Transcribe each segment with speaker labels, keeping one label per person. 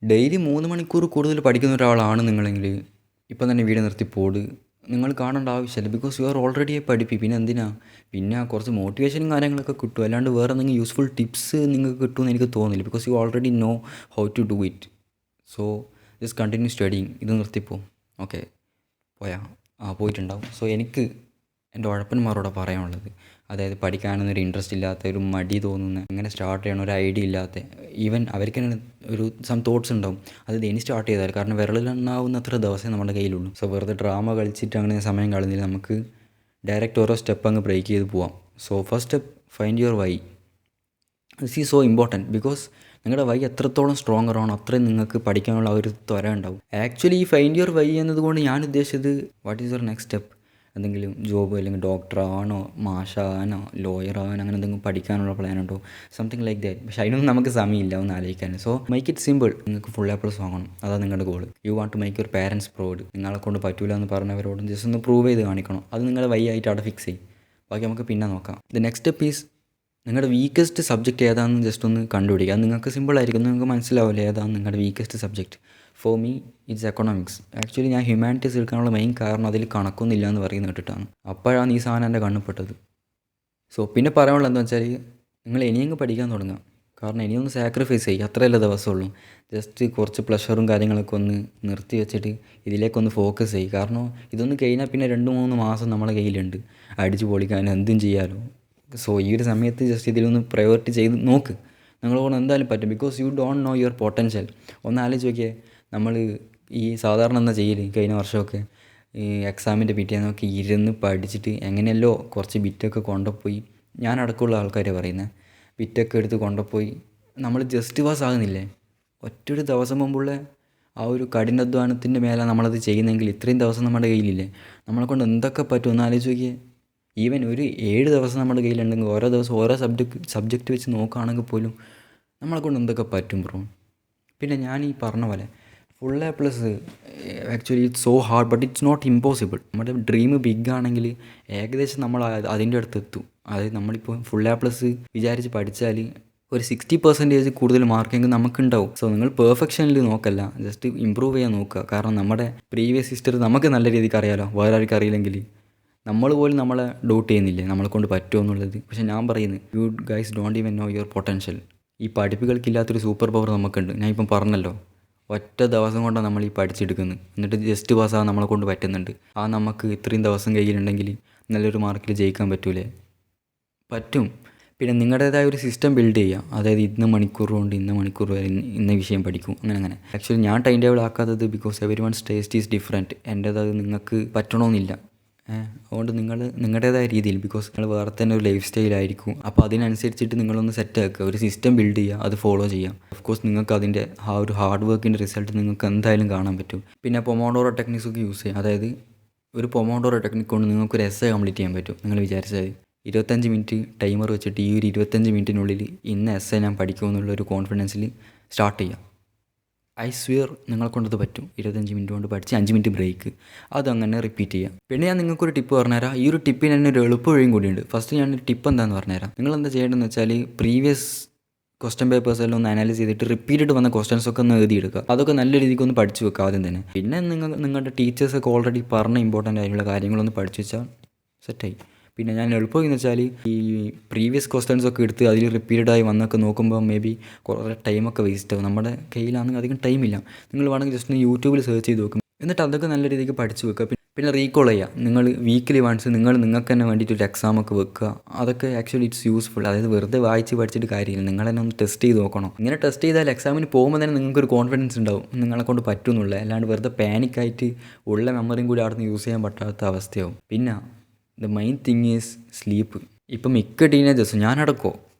Speaker 1: Daily 3 മണിക്കൂർ കൂടുതൽ പഠിക്കുന്ന ഒരാളാണ് നിങ്ങളെങ്കിൽ ഇപ്പം തന്നെ വീഡിയോ നിർത്തി പോട്. നിങ്ങൾ കാണേണ്ട ആവശ്യമില്ല. ബിക്കോസ് യു ആർ ഓൾറെഡി പിന്നെ എന്തിനാ? പിന്നെ കുറച്ച് മോട്ടിവേഷനും കാര്യങ്ങളൊക്കെ കിട്ടും. അല്ലാണ്ട് വേറെ എന്തെങ്കിലും യൂസ്ഫുൾ ടിപ്സ് നിങ്ങൾക്ക് കിട്ടുമെന്ന് എനിക്ക് തോന്നുന്നില്ല. Because you already know how to do it. So just continue studying. ഇത് നിർത്തിപ്പോ. ഓക്കെ, പോയാ പോയിട്ടുണ്ടാവും. സോ എനിക്ക് എൻ്റെ ഉഴപ്പന്മാരോട് പറയാനുള്ളത്, അതായത് പഠിക്കാനൊന്നൊരു ഇൻട്രസ്റ്റ് ഇല്ലാത്ത, ഒരു മടി തോന്നുന്ന, എങ്ങനെ സ്റ്റാർട്ട് ചെയ്യണം ഒരു ഐഡിയ ഇല്ലാത്ത, ഈവൻ അവർക്ക് തന്നെ ഒരു സം തോട്ട്സ് ഉണ്ടാവും. അത് ഇനി സ്റ്റാർട്ട് ചെയ്താൽ, കാരണം വിരലിലെണ്ണാവുന്ന അത്ര ദിവസമേ നമ്മുടെ കയ്യിലുള്ളൂ. സോ വെറുതെ ഡ്രാമ കളിച്ചിട്ട് അങ്ങനെ സമയം കളഞ്ഞില്ല. നമുക്ക് ഡയറക്റ്റ് ഓരോ സ്റ്റെപ്പ് അങ്ങ് ബ്രേക്ക് ചെയ്ത് പോവാം. So first step, find your why. This is so important. Because നിങ്ങളുടെ വൈ എത്രത്തോളം സ്ട്രോങ്ങർ ആണോ അത്രയും നിങ്ങൾക്ക് പഠിക്കാനുള്ള ഒരു ത്വര ഉണ്ടാവും. ആക്ച്വലി ഈ ഫൈൻഡ് യുവർ വൈ എന്നതുകൊണ്ട് ഞാൻ ഉദ്ദേശിച്ചത്, what is your next step? എന്തെങ്കിലും ജോബ്, അല്ലെങ്കിൽ ഡോക്ടറാവാനോ, മാഷാവാനോ, ലോയറാവാനോ, അങ്ങനെ എന്തെങ്കിലും പഠിക്കാനുള്ള പ്ലാൻ ഉണ്ടോ? Something like that. പക്ഷേ അതിനൊന്നും നമുക്ക് സമയമില്ല ഒന്ന് ആലോചിക്കാൻ. So make it simple. നിങ്ങൾക്ക് ഫുൾ എ പ്ലസ് വാങ്ങണം, അതാണ് നിങ്ങളുടെ goal. You want to make your parents proud. നിങ്ങളെ കൊണ്ട് പറ്റൂല എന്ന് പറഞ്ഞവരോട് ജസ്റ്റ് ഒന്ന് പ്രൂവ് ചെയ്ത് കാണിക്കണം. അത് നിങ്ങളുടെ വൈ ആയിട്ട് അവിടെ ഫിക്സ് ചെയ്യും. ബാക്കി നമുക്ക് പിന്നെ നോക്കാം. ദ നെക്സ്റ്റ് സ്റ്റെപ്പ് ഈസ്, നിങ്ങളുടെ വീക്കസ്റ്റ് സബ്ജക്റ്റ് ഏതാണെന്ന് ജസ്റ്റ് ഒന്ന് കണ്ടുപിടിക്കുക. അത് നിങ്ങൾക്ക് സിമ്പിളായിരിക്കും, നിങ്ങൾക്ക് മനസ്സിലാവില്ല ഏതാണ് നിങ്ങളുടെ weakest subject. For me it's economics. Actually ഞാൻ ഹ്യൂമാനിറ്റീസ് എടുക്കാനുള്ള മെയിൻ കാരണം അതിൽ കണക്കൊന്നുമില്ല എന്ന് പറയുന്നത് കേട്ടിട്ടാണ്. അപ്പോഴാണ് ഈ സാധനം എൻ്റെ കണ്ണുപെട്ടത്. സോ പിന്നെ പറയാനുള്ളത് എന്താണെന്ന് വെച്ചാൽ, നിങ്ങൾ ഇനിയെങ്കിലും പഠിക്കാൻ തുടങ്ങുക. കാരണം ഇനിയൊന്ന് സാക്രിഫൈസ് ചെയ്യുക, അത്രയല്ലേ ദിവസമുള്ളൂ. ജസ്റ്റ് കുറച്ച് പ്ലഷറും കാര്യങ്ങളൊക്കെ ഒന്ന് നിർത്തി വെച്ചിട്ട് ഇതിലേക്കൊന്ന് ഫോക്കസ് ചെയ്യും. കാരണം ഇതൊന്ന് കഴിഞ്ഞാൽ പിന്നെ 2-3 മാസം നമ്മളെ കയ്യിലുണ്ട്, അടിച്ച് പൊളിക്കാൻ എന്തും ചെയ്യാമല്ലോ. സോ ഈ ഒരു സമയത്ത് ജസ്റ്റ് ഇതിലൊന്ന് പ്രയോറിറ്റി ചെയ്ത് നോക്ക്. നിങ്ങളോട് എന്തായാലും പറ്റും. Because you don't know your potential. ഒന്ന് ആലോചിച്ച് നോക്കിയേ, നമ്മൾ ഈ സാധാരണ എന്താ ചെയ്യൽ? കഴിഞ്ഞ വർഷമൊക്കെ ഈ എക്സാമിൻ്റെ പിറ്റേന്നൊക്കെ ഇരുന്ന് പഠിച്ചിട്ട് എങ്ങനെയല്ലോ കുറച്ച് ബിറ്റൊക്കെ കൊണ്ടുപോയി, ഞാനടക്കമുള്ള ആൾക്കാരെ പറയുന്നത്, ബിറ്റൊക്കെ എടുത്ത് കൊണ്ടുപോയി നമ്മൾ ജസ്റ്റ് പാസ് ആകുന്നില്ലേ? ഒറ്റൊരു ദിവസം മുമ്പുള്ള ആ ഒരു കഠിനാധ്വാനത്തിൻ്റെ മേലെ നമ്മളത് ചെയ്യുന്നെങ്കിൽ ഇത്രയും ദിവസം നമ്മുടെ കയ്യിലില്ലേ? നമ്മളെക്കൊണ്ട് എന്തൊക്കെ പറ്റും ഒന്ന് ആലോചിച്ച് നോക്കിയേ. ഈവൻ ഒരു 7 ദിവസം നമ്മുടെ കയ്യിലുണ്ടെങ്കിൽ ഓരോ ദിവസം ഓരോ സബ്ജക്റ്റ് വെച്ച് നോക്കുകയാണെങ്കിൽ പോലും നമ്മളെക്കൊണ്ട് എന്തൊക്കെ പറ്റും ബ്രോ. പിന്നെ ഞാൻ ഈ പറഞ്ഞ പോലെ full A plus, actually it's so hard, but it's not impossible. നമ്മുടെ ഡ്രീം ബിഗ് ആണെങ്കിൽ ഏകദേശം നമ്മൾ അതിൻ്റെ അടുത്ത് എത്തും. അതായത് നമ്മളിപ്പോൾ ഫുൾ എ പ്ലസ് വിചാരിച്ച് പഠിച്ചാൽ ഒരു 60% കൂടുതൽ മാർക്കെങ്കിൽ നമുക്കുണ്ടാവും. സോ നിങ്ങൾ പെർഫെക്ഷനിൽ നോക്കല്ല, ജസ്റ്റ് ഇമ്പ്രൂവ് ചെയ്യാൻ നോക്കുക. കാരണം നമ്മുടെ പ്രീവിയസ് ഹിസ്റ്ററി നമുക്ക് നല്ല രീതിക്ക് അറിയാമല്ലോ, വേറെ ആർക്കും അറിയില്ലെങ്കിൽ. നമ്മൾ പോലും നമ്മളെ ഡൗട്ട് ചെയ്യുന്നില്ലേ നമ്മളെ കൊണ്ട് പറ്റുമോ എന്നുള്ളത്. പക്ഷേ ഞാൻ പറയുന്നത്, you guys don't even know your potential. ഈ പഠിപ്പുകൾക്കില്ലാത്തൊരു സൂപ്പർ പവർ നമുക്കുണ്ട്. ഞാൻ ഇപ്പം പറഞ്ഞല്ലോ, ഒറ്റ ദിവസം കൊണ്ടാണ് നമ്മൾ ഈ പഠിച്ചെടുക്കുന്നത്. എന്നിട്ട് ജസ്റ്റ് പാസ്സാകാൻ നമ്മളെ കൊണ്ട് പറ്റുന്നുണ്ട്. ആ നമുക്ക് ഇത്രയും ദിവസം കയ്യിലുണ്ടെങ്കിൽ നല്ലൊരു മാർക്കിൽ ജയിക്കാൻ പറ്റൂലേ? പറ്റും. പിന്നെ നിങ്ങളുടേതായ ഒരു സിസ്റ്റം ബിൽഡ് ചെയ്യുക. അതായത് ഇന്ന മണിക്കൂർ കൊണ്ട് ഇന്ന മണിക്കൂർ വരെ ഇന്ന വിഷയം പഠിക്കും, അങ്ങനെ. ആക്ച്വലി ഞാൻ ടൈം ടേബിൾ ആക്കാത്തത് because every one's taste is different. എൻ്റേത് നിങ്ങൾക്ക് പറ്റണമെന്നില്ല. അതുകൊണ്ട് നിങ്ങൾ നിങ്ങളുടേതായ രീതിയിൽ, ബിക്കോസ് നിങ്ങൾ വേറെ തന്നെ ഒരു ലൈഫ് സ്റ്റൈലായിരിക്കും. അപ്പോൾ അതിനനുസരിച്ചിട്ട് നിങ്ങളൊന്ന് സെറ്റ് ആക്കുക, ഒരു സിസ്റ്റം ബിൽഡ് ചെയ്യുക, അത് ഫോളോ ചെയ്യാം. ഓഫ് കോഴ്സ് നിങ്ങൾക്ക് അതിൻ്റെ ആ ഒരു ഹാർഡ് വർക്കിൻ്റെ റിസൾട്ട് നിങ്ങൾക്ക് എന്തായാലും കാണാൻ പറ്റും. പിന്നെ പൊമോഡോറോ ടെക്നിക്സ് ഒക്കെ യൂസ് ചെയ്യാം. അതായത് ഒരു പൊമോഡോറോ ടെക്നിക് കൊണ്ട് നിങ്ങൾക്കൊരു എസ്സേ കംപ്ലീറ്റ് ചെയ്യാൻ പറ്റും. നിങ്ങൾ വിചാരിച്ചാൽ 25 മിനിറ്റ് ടൈമർ വെച്ചിട്ട് ഈ ഒരു 25 മിനിറ്റിനുള്ളിൽ ഇന്ന എസ്സേ ഞാൻ പഠിക്കുമെന്നുള്ളൊരു കോൺഫിഡൻസിൽ സ്റ്റാർട്ട് ചെയ്യാം. ഐ സ്വിയർ നിങ്ങളെ കൊണ്ടത് പറ്റും. 25 മിനിറ്റ് കൊണ്ട് പഠിച്ച് 5 മിനിറ്റ് ബ്രേക്ക്, അതങ്ങനെ റിപ്പീറ്റ് ചെയ്യാം. പിന്നെ ഞാൻ നിങ്ങൾക്കൊരു ടിപ്പ് പറഞ്ഞുതരാം. ഈ ഒരു ടിപ്പിന് തന്നെ ഒരു എളുപ്പ വഴിയും കൂടിയുണ്ട്. ഫസ്റ്റ് ഞാനൊരു ടിപ്പ് എന്താണെന്ന് പറഞ്ഞുതരാം. നിങ്ങളെന്താ ചെയ്യേണ്ടതെന്ന് വെച്ചാൽ, പ്രീവിയസ് ക്വസ്റ്റ്യൻ പേപ്പേഴ്സ് എല്ലാം ഒന്ന് അനലൈസ് ചെയ്തിട്ട് റിപ്പീറ്റഡ് വന്ന ക്വസ്റ്റൻസ് ഒക്കെ ഒന്ന് എഴുതിയെടുക്കുക. അതൊക്കെ നല്ല രീതിക്ക് ഒന്ന് പഠിച്ചു വെക്കുക ആദ്യം തന്നെ. പിന്നെ നിങ്ങളുടെ ടീച്ചേഴ്സൊക്കെ ഓൾറെഡി പറഞ്ഞ ഇമ്പോർട്ടൻ്റ് ആയിട്ടുള്ള കാര്യങ്ങളൊന്ന് പഠിച്ചു വെച്ചാൽ സെറ്റായി. പിന്നെ ഞാൻ എളുപ്പമെന്ന് വെച്ചാൽ, ഈ പ്രീവിയസ് ക്വസ്റ്റൻസൊക്കെ എടുത്ത് അതിൽ റിപ്പീറ്റഡായി വന്നൊക്കെ നോക്കുമ്പോൾ മേ ബി കുറേ ടൈമൊക്കെ വേസ്റ്റ് ആവും. നമ്മുടെ കയ്യിലാണെങ്കിൽ അധികം ടൈമില്ല. നിങ്ങൾ വേണമെങ്കിൽ ജസ്റ്റ് യൂട്യൂബിൽ സെർച്ച് ചെയ്ത് നോക്കും. എന്നിട്ട് അതൊക്കെ നല്ല രീതിക്ക് പഠിച്ച് വെക്കുക. പിന്നെ റീകോൾ ചെയ്യുക. നിങ്ങൾ വീക്കിലി വൺസ് നിങ്ങൾക്ക് തന്നെ വേണ്ടിയിട്ട് ഒരു എക്സാമൊക്കെ വെക്കുക. അതൊക്കെ ആക്ച്വലി ഇറ്റ്സ് യൂസ്ഫുൾ. അതായത് വെറുതെ വായിച്ച് പഠിച്ചിട്ട് കാര്യമില്ല, നിങ്ങൾ തന്നെ ഒന്ന് ടെസ്റ്റ് ചെയ്ത് നോക്കണം. ഇങ്ങനെ ടെസ്റ്റ് ചെയ്താൽ എക്സാമിന് പോകുമ്പോൾ തന്നെ നിങ്ങൾക്കൊരു കോൺഫിഡൻസ് ഉണ്ടാവും, നിങ്ങളെ കൊണ്ട് പറ്റുമെന്നുള്ളത്. അല്ലാണ്ട് വെറുതെ പാനിക്കായിട്ട് ഉള്ള മെമ്മറിയും കൂടി അവിടെ നിന്ന് യൂസ് ചെയ്യാൻ പറ്റാത്ത അവസ്ഥയാവും. പിന്നെ the main thing is sleep. ഇപ്പം മിക്ക ടീനേജേഴ്സും, ഞാനടക്കോ,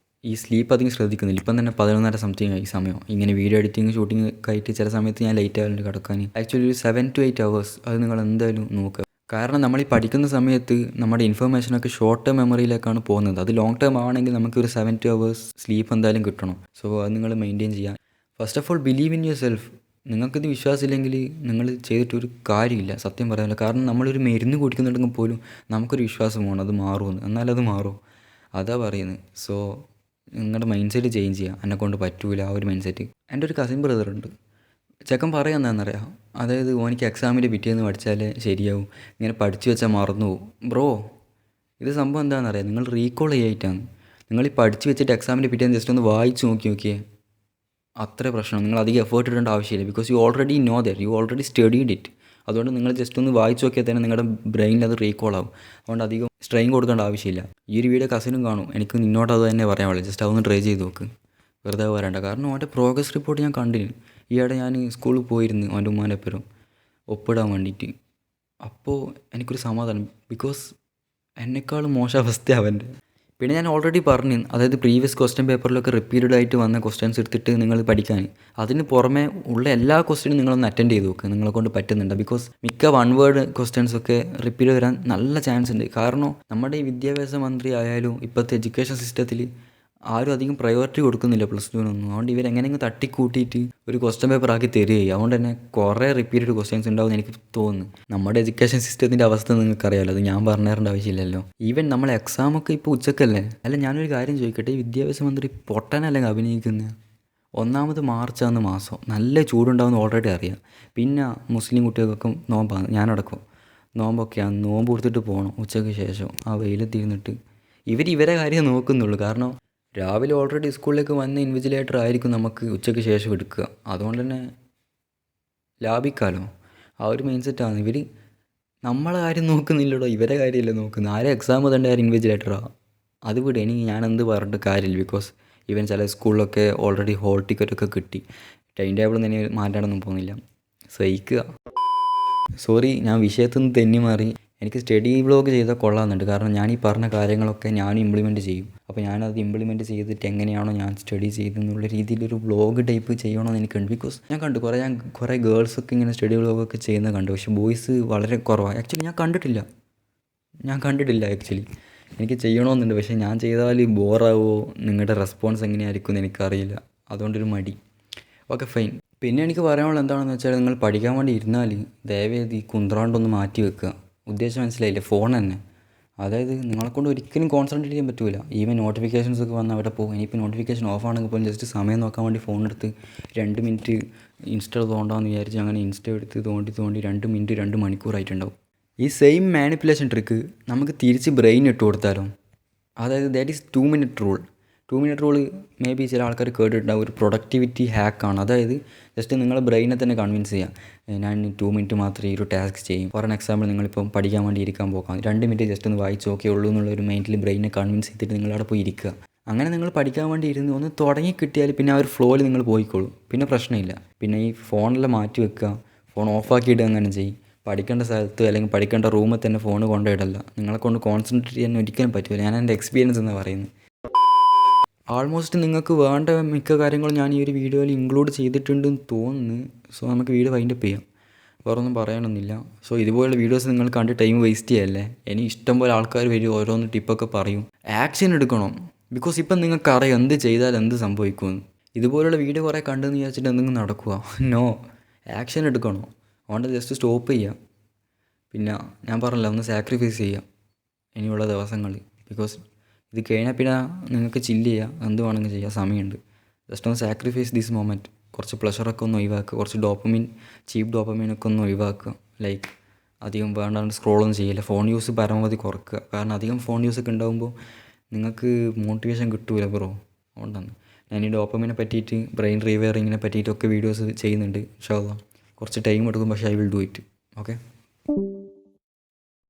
Speaker 1: ഈ സ്ലീപ്പ് അധികം ശ്രദ്ധിക്കുന്നില്ല. ഇപ്പം തന്നെ 11:30 സംതിങ് ആയി സമയം. ഇങ്ങനെ വീഡിയോ എഡിറ്റിംഗ് ഷൂട്ടിംഗ് ഒക്കെ ആയിട്ട് ചില സമയത്ത് ഞാൻ ലേറ്റ് ആവുന്നുണ്ട് കിടക്കാൻ. ആക്ച്വലി ഒരു 7 to 8 hours അത് നിങ്ങൾ എന്തായാലും നോക്കുക. കാരണം നമ്മൾ ഈ പഠിക്കുന്ന സമയത്ത് നമ്മുടെ ഇൻഫർമേഷനൊക്കെ ഷോർട്ട് ടേം മെമ്മറിയിലേക്കാണ് പോകുന്നത്. അത് ലോങ് ടേം ആണെങ്കിൽ നമുക്കൊരു 7 to 8 hours സ്ലീപ്പ് എന്തായാലും കിട്ടണം. സോ അത് നിങ്ങൾ മെയിൻറ്റെയിൻ ചെയ്യുക. First of all believe in your self. നിങ്ങൾക്കിത് വിശ്വാസമില്ലെങ്കിൽ നിങ്ങൾ ചെയ്തിട്ടൊരു കാര്യമില്ല, സത്യം പറയാമല്ലോ. കാരണം നമ്മളൊരു മരുന്ന് കുടിക്കുന്നുണ്ടെങ്കിൽ പോലും നമുക്കൊരു വിശ്വാസം വേണം അത് മാറുമെന്ന്, എന്നാലത് മാറും. അതാ പറയുന്നത്. സോ നിങ്ങളുടെ മൈൻഡ് സെറ്റ് ചേഞ്ച് ചെയ്യുക. എന്നെക്കൊണ്ട് പറ്റൂല ആ ഒരു മൈൻഡ് സെറ്റ്. എൻ്റെ ഒരു കസിൻ ബ്രദറുണ്ട്, ചെക്കൻ പറയാമെന്നാന്നറിയാം, അതായത് ഓനിക്ക് എക്സാമിൻ്റെ പിറ്റേന്ന് പഠിച്ചാലേ ശരിയാവും, ഇങ്ങനെ പഠിച്ചു വെച്ചാൽ മറന്നു പോകും. ബ്രോ, ഇത് സംഭവം എന്താണെന്നറിയാം, നിങ്ങൾ റീകോൾ ചെയ്യായിട്ടാണ്. നിങ്ങൾ ഈ പഠിച്ച് വെച്ചിട്ട് എക്സാമിൻ്റെ പിറ്റേന്ന് ജസ്റ്റ് ഒന്ന് വായിച്ച് നോക്കിയേ, അത്ര പ്രശ്നം. നിങ്ങൾ അധികം എഫേർട്ട് ഇടേണ്ട ആവശ്യമില്ല. Because you already know that, you already studied it. അതുകൊണ്ട് നിങ്ങൾ ജസ്റ്റ് ഒന്ന് വായിച്ച് നോക്കിയാൽ തന്നെ നിങ്ങളുടെ ബ്രെയിനിൽ അത് റീകോൾ ആവും. അതുകൊണ്ട് അധികം സ്ട്രെയിൻ കൊടുക്കേണ്ട ആവശ്യമില്ല. ഈ ഒരു വീഡിയോ കസിനും കാണും, എനിക്ക് നിന്നോട് അത് തന്നെ പറയാൻ പാടില്ല. ജസ്റ്റ് അതൊന്ന് ട്രൈ ചെയ്ത് നോക്ക്, വെറുതെ പറയണ്ട. കാരണം അവൻ്റെ പ്രോഗ്രസ് റിപ്പോർട്ട് ഞാൻ കണ്ടിന്. ഈയിടെ ഞാൻ സ്കൂളിൽ പോയിരുന്നു അവൻ്റെ ഉമ്മാൻ്റെ ഒപ്പരം ഒപ്പിടാൻ വേണ്ടിയിട്ട്. അപ്പോൾ എനിക്കൊരു സമാധാനം, ബിക്കോസ് എന്നെക്കാളും മോശം അവസ്ഥ അവൻ്റെ. പിന്നെ ഞാൻ ഓൾറെഡി പറഞ്ഞു, അതായത് പ്രീവിയസ് ക്വസ്റ്റ്യൻ പേപ്പറിലൊക്കെ റിപ്പീറ്റഡ് ആയിട്ട് വന്ന ക്വസ്റ്റ്യൻസ് എടുത്തിട്ട് നിങ്ങൾ പഠിക്കാൻ. അതിന് പുറമെ ഉള്ള എല്ലാ ക്വസ്റ്റ്യനും നിങ്ങളൊന്ന് അറ്റൻഡ് ചെയ്ത് നോക്കുക, നിങ്ങളെ കൊണ്ട് പറ്റുന്നുണ്ട്. ബിക്കോസ് മിക്ക വൺ വേർഡ് ക്വസ്റ്റ്യൻസൊക്കെ റിപ്പീറ്റ് വരാൻ നല്ല ചാൻസ് ഉണ്ട്. കാരണം നമ്മുടെ ഈ വിദ്യാഭ്യാസ മന്ത്രി ആയാലും ഇപ്പോഴത്തെ എഡ്യൂക്കേഷൻ സിസ്റ്റത്തിൽ ആരും അധികം പ്രയോറിറ്റി കൊടുക്കുന്നില്ല പ്ലസ് ടുവിനൊന്നും. അതുകൊണ്ട് ഇവരെങ്ങനെയെങ്കിലും തട്ടിക്കൂട്ടിയിട്ട് ഒരു ക്വസ്റ്റ്യൻ പേപ്പർ ആക്കി തരികയും, അതുകൊണ്ട് തന്നെ കുറേ റിപ്പീറ്റഡ് ക്വസ്റ്റ്യൻസ് ഉണ്ടാവും എനിക്ക് തോന്നുന്നു. നമ്മുടെ എഡ്യൂക്കേഷൻ സിസ്റ്റത്തിൻ്റെ അവസ്ഥ നിങ്ങൾക്കറിയാമല്ലോ, അത് ഞാൻ പറഞ്ഞു തരേണ്ട ആവശ്യമില്ലല്ലോ. ഈവൻ നമ്മളെ എക്സാമൊക്കെ ഇപ്പോൾ ഉച്ചക്കല്ലേ. അല്ല, ഞാനൊരു കാര്യം ചോദിക്കട്ടെ, ഈ വിദ്യാഭ്യാസ മന്ത്രി പൊട്ടനല്ലെങ്കിൽ അഭിനയിക്കുന്നത്? ഒന്നാമത് മാർച്ചാണ് മാസം, നല്ല ചൂടുണ്ടാവുമെന്ന് ഓൾറെഡി അറിയാം. പിന്നെ മുസ്ലിം കുട്ടികൾക്കൊക്കെ നോമ്പാണ്, ഞാനടക്കം നോമ്പൊക്കെയാണ്. നോമ്പ് കൊടുത്തിട്ട് പോകണം ഉച്ചയ്ക്ക് ശേഷം ആ വെയിലെത്തിരുന്നിട്ട്. ഇവരെ കാര്യം നോക്കുന്നുള്ളൂ. കാരണം രാവിലെ ഓൾറെഡി സ്കൂളിലേക്ക് വന്ന ഇൻവിജിലേറ്റർ ആയിരിക്കും നമുക്ക് ഉച്ചയ്ക്ക് ശേഷം എടുക്കുക. അതുകൊണ്ട് തന്നെ ലാഭിക്കാമല്ലോ. ആ ഒരു മൈൻഡ് സെറ്റാണ് ഇവർ. നമ്മളെ കാര്യം നോക്കുന്നില്ലടോ, ഇവരെ കാര്യമല്ലേ നോക്കുന്നത്. ആരെ എക്സാം തന്നെ ആരും ഇൻവിജിലേറ്ററാണ്. അത് വിട്, ഇനി ഞാനെന്ത് പറഞ്ഞിട്ട് കാര്യമില്ല. ബിക്കോസ് ഇവൻ ചില സ്കൂളിലൊക്കെ ഓൾറെഡി ഹോൾ ടിക്കറ്റൊക്കെ കിട്ടി. ടൈം ടേബിൾ തന്നെ മാറ്റാനൊന്നും പോകുന്നില്ല, സഹിക്കുക. സോറി, ഞാൻ വിഷയത്തിൽ നിന്ന് തെന്നി മാറി. എനിക്ക് സ്റ്റഡി വ്ളോഗ് ചെയ്താൽ കൊള്ളാമെന്നുണ്ട്. കാരണം ഞാൻ ഈ പറഞ്ഞ കാര്യങ്ങളൊക്കെ ഞാനും ഇംപ്ലിമെൻറ്റ് ചെയ്യും. അപ്പോൾ ഞാനത് ഇംപ്ലിമെൻറ്റ് ചെയ്തിട്ട് എങ്ങനെയാണോ ഞാൻ സ്റ്റഡി ചെയ്തെന്നുള്ള രീതിയിലൊരു വ്ളോഗ് ടൈപ്പ് ചെയ്യണമെന്ന് എനിക്കുണ്ട്. ബിക്കോസ് ഞാൻ കണ്ടു കുറേ ഗേൾസൊക്കെ ഇങ്ങനെ സ്റ്റഡി വ്ളോഗൊക്കെ ചെയ്യുന്നത് കണ്ടു. പക്ഷേ ബോയ്സ് വളരെ കുറവാണ്. ആക്ച്വലി ഞാൻ കണ്ടിട്ടില്ല ആക്ച്വലി. എനിക്ക് ചെയ്യണമെന്നുണ്ട്. പക്ഷേ ഞാൻ ചെയ്താൽ ബോറാവോ, നിങ്ങളുടെ റെസ്പോൺസ് എങ്ങനെയായിരിക്കും എന്ന് എനിക്കറിയില്ല. അതുകൊണ്ടൊരു മടി. Okay, fine. പിന്നെ എനിക്ക് പറയാനുള്ളത് എന്താണെന്ന് വെച്ചാൽ, നിങ്ങൾ പഠിക്കാൻ വേണ്ടി ഇരുന്നാൽ ദയവേത് ഈ കുന്ത്രാണ്ടൊന്ന് മാറ്റി വെക്കുക. ഉദ്ദേശം മനസ്സിലായില്ലേ? ഫോൺ തന്നെ. അതായത് നിങ്ങളെക്കൊണ്ട് ഒരിക്കലും കോൺസെൻട്രേറ്റ് ചെയ്യാൻ പറ്റില്ല. ഈവൻ നോട്ടിഫിക്കേഷൻസ് ഒക്കെ വന്ന് അവിടെ പോകും. ഇനിയിപ്പോൾ നോട്ടിഫിക്കേഷൻ ഓഫ് ആണെങ്കിൽ പോലും ജസ്റ്റ് സമയം നോക്കാൻ വേണ്ടി ഫോൺ എടുത്ത് 2 മിനിറ്റ് ഇൻസ്റ്റ തോണ്ടാമെന്ന് വിചാരിച്ച് അങ്ങനെ ഇൻസ്റ്റ എടുത്ത് തോണ്ടി 2 മിനിറ്റ് 2 മണിക്കൂറായിട്ടുണ്ടാവും. ഈ സെയിം മാനിപ്പുലേഷൻ ട്രിക്ക് നമുക്ക് തിരിച്ച് ബ്രെയിൻ ഇട്ട് കൊടുത്താലോ? അതായത് that is 2 minute rule. 2 minute rule may be ചില ആൾക്കാർ കേട്ടിട്ടുണ്ടാവും, ഒരു പ്രൊഡക്ടിവിറ്റി ഹാക്കാണ്. അതായത് ജസ്റ്റ് നിങ്ങളെ ബ്രെയിനെ തന്നെ കൺവിൻസ് ചെയ്യാം, ഞാൻ 2 മിനിറ്റ് മാത്രമേ ഈ ഒരു ടാസ്ക് ചെയ്യും. ഫോർ എക്സാമ്പിൾ, നിങ്ങളിപ്പം പഠിക്കാൻ വേണ്ടി ഇരിക്കാൻ പോകാം, 2 മിനിറ്റ് ജസ്റ്റ് ഒന്ന് വായിച്ച് നോക്കിയേ ഉള്ളൂ എന്നുള്ള ഒരു മൈൻഡിൽ ബ്രെയിനെ കൺവിൻസ് ചെയ്തിട്ട് നിങ്ങളവിടെ പോയി ഇരിക്കുക. അങ്ങനെ നിങ്ങൾ പഠിക്കാൻ വേണ്ടി ഇരുന്ന് ഒന്ന് തുടങ്ങി കിട്ടിയാൽ പിന്നെ ആ ഒരു ഫ്ലോയിൽ നിങ്ങൾ പോയിക്കോളും. പിന്നെ പ്രശ്നമില്ല. പിന്നെ ഈ ഫോണെല്ലാം മാറ്റി വെക്കുക, ഫോൺ ഓഫാക്കിയിട്ട് അങ്ങനെ ചെയ്യും. പഠിക്കേണ്ട സ്ഥലത്ത് അല്ലെങ്കിൽ പഠിക്കേണ്ട റൂമിൽ തന്നെ ഫോൺ കൊണ്ടുപോയിടല്ല. നിങ്ങളെ കൊണ്ട് കോൺസെൻട്രേറ്റ് ചെയ്യാൻ ഒരിക്കലും പറ്റില്ല. ഞാൻ എൻ്റെ എക്സ്പീരിയൻസ് എന്ന് പറയുന്നത്. ആൾമോസ്റ്റ് നിങ്ങൾക്ക് വേണ്ട മിക്ക കാര്യങ്ങളും ഞാൻ ഈ ഒരു വീഡിയോയിൽ ഇൻക്ലൂഡ് ചെയ്തിട്ടുണ്ടെന്ന് തോന്നുന്നു. സോ നമുക്ക് വീഡിയോ വൈൻഡപ്പ് ചെയ്യാം. വേറെ ഒന്നും പറയാനൊന്നുമില്ല. സോ ഇതുപോലുള്ള വീഡിയോസ് നിങ്ങൾ കണ്ട് ടൈം വേസ്റ്റ് ചെയ്യല്ലേ. ഇനി ഇഷ്ടംപോലെ ആൾക്കാർ വരും, ഓരോന്ന് ടിപ്പൊക്കെ പറയും. ആക്ഷൻ എടുക്കണം. ബിക്കോസ് ഇപ്പം നിങ്ങൾക്ക് അറിയാം എന്ത് ചെയ്താൽ എന്ത് സംഭവിക്കുമെന്ന്. ഇതുപോലുള്ള വീഡിയോ കുറേ കണ്ടെന്ന് വിചാരിച്ചിട്ട് എന്തെങ്കിലും നടക്കുക? നോ, ആക്ഷൻ എടുക്കണം. അതുകൊണ്ട് ജസ്റ്റ് സ്റ്റോപ്പ് ചെയ്യാം. പിന്നെ ഞാൻ പറഞ്ഞില്ല, ഒന്ന് സാക്രിഫൈസ് ചെയ്യാം ഇനിയുള്ള ദിവസങ്ങളിൽ. ബിക്കോസ് ഇത് കഴിഞ്ഞാൽ പിന്നെ നിങ്ങൾക്ക് ചില്ല് ചെയ്യാം, എന്ത് വേണമെങ്കിൽ ചെയ്യാം, സമയമുണ്ട്. ജസ്റ്റ് ഒന്ന് സാക്രിഫൈസ് ദിസ് മൊമെൻറ്റ്. കുറച്ച് പ്ലഷറൊക്കെ ഒന്ന് ഒഴിവാക്കുക, കുറച്ച് ചീപ്പ് ഡോപ്പമീനൊക്കെ ഒന്ന് ഒഴിവാക്കുക. ലൈക്ക് അധികം വേണ്ടാണ്ട് സ്ക്രോളൊന്നും ചെയ്യില്ല. ഫോൺ യൂസ് പരമാവധി കുറക്കുക. കാരണം അധികം ഫോൺ യൂസൊക്കെ ഉണ്ടാകുമ്പോൾ നിങ്ങൾക്ക് മോട്ടിവേഷൻ കിട്ടൂല ബ്രോ. അതുകൊണ്ടാണ് ഞാൻ ഈ ഡോപ്പമിനെ പറ്റിയിട്ട്, ബ്രെയിൻ റീവെയറിങ്ങിനെ പറ്റിയിട്ടൊക്കെ വീഡിയോസ് ചെയ്യുന്നുണ്ട്. ഇൻഷാ അല്ലാഹ് കുറച്ച് ടൈം എടുക്കും, പക്ഷേ I will do it. Okay.